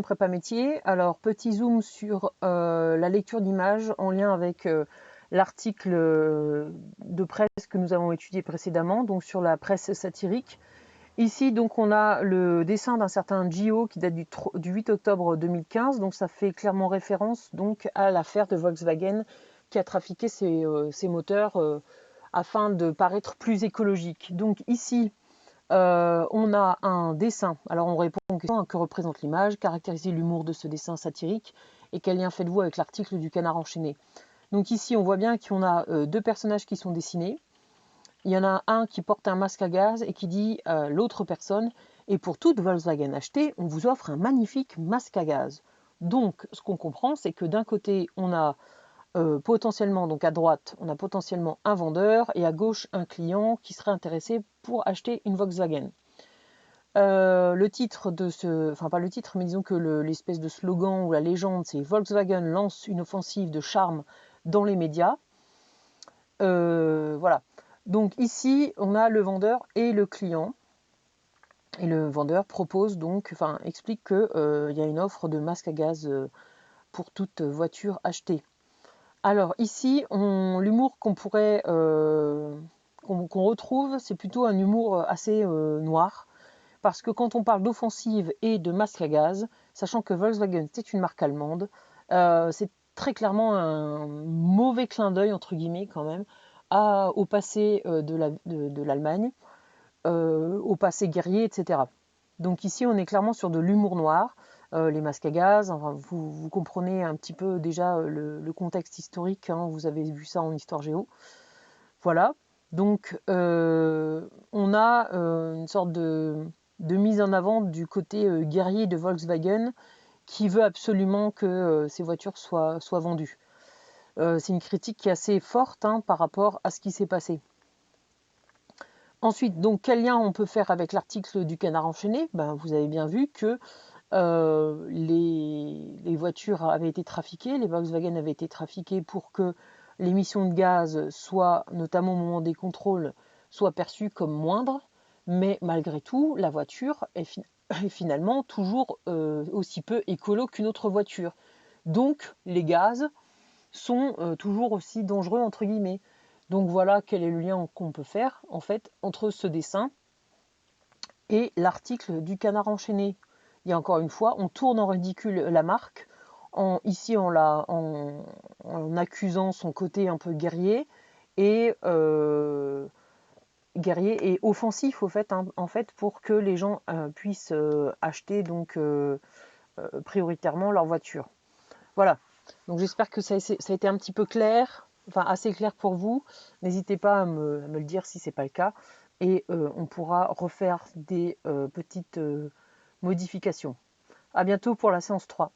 Prépa métier. Alors, petit zoom sur la lecture d'images en lien avec l'article de presse que nous avons étudié précédemment, donc sur la presse satirique. Ici, donc, on a le dessin d'un certain Gio qui date du 8 octobre 2015, donc ça fait clairement référence donc à l'affaire de Volkswagen qui a trafiqué ses moteurs afin de paraître plus écologique. Donc ici, on a un dessin. Alors on répond aux questions, que représente l'image, caractériser l'humour de ce dessin satirique et quel lien faites-vous avec l'article du Canard enchaîné. Donc ici on voit bien qu'on a deux personnages qui sont dessinés. Il y en a un qui porte un masque à gaz et qui dit à l'autre personne « Et pour toute Volkswagen achetée, on vous offre un magnifique masque à gaz ». Donc ce qu'on comprend, c'est que d'un côté on a potentiellement, donc à droite, on a potentiellement un vendeur et à gauche un client qui serait intéressé pour acheter une Volkswagen. Le titre de enfin pas le titre, mais disons que l'espèce de slogan ou la légende, c'est Volkswagen lance une offensive de charme dans les médias. Voilà. Donc ici, on a le vendeur et le client. Et le vendeur propose donc, enfin explique qu'il y a une offre de masque à gaz pour toute voiture achetée. Alors ici, l'humour qu'on pourrait qu'on retrouve, c'est plutôt un humour assez noir, parce que quand on parle d'offensive et de masque à gaz, sachant que Volkswagen c'est une marque allemande, c'est très clairement un mauvais clin d'œil entre guillemets quand même au passé de l'Allemagne, au passé guerrier, etc. Donc ici, on est clairement sur de l'humour noir. Les masques à gaz, enfin, vous comprenez un petit peu déjà le contexte historique, hein, vous avez vu ça en histoire géo. Voilà, donc on a une sorte de mise en avant du côté guerrier de Volkswagen qui veut absolument que ces voitures soient vendues. C'est une critique qui est assez forte hein, par rapport à ce qui s'est passé. Ensuite, donc, quel lien on peut faire avec l'article du Canard enchaîné ? Ben, vous avez bien vu que les voitures avaient été trafiquées, les Volkswagen avaient été trafiquées pour que l'émission de gaz soit, notamment au moment des contrôles, soit perçue comme moindre, mais malgré tout, la voiture est finalement toujours aussi peu écolo qu'une autre voiture. Donc, les gaz sont toujours aussi dangereux, entre guillemets. Donc voilà quel est le lien qu'on peut faire, en fait, entre ce dessin et l'article du Canard enchaîné. Il y a encore une fois, on tourne en ridicule la marque, ici en accusant son côté un peu guerrier et offensif au fait, hein, en fait pour que les gens puissent acheter donc prioritairement leur voiture. Voilà, donc j'espère que ça a été un petit peu clair, enfin assez clair pour vous. N'hésitez pas à me le dire si ce n'est pas le cas. Et on pourra refaire des petites modifications. À bientôt pour la séance 3.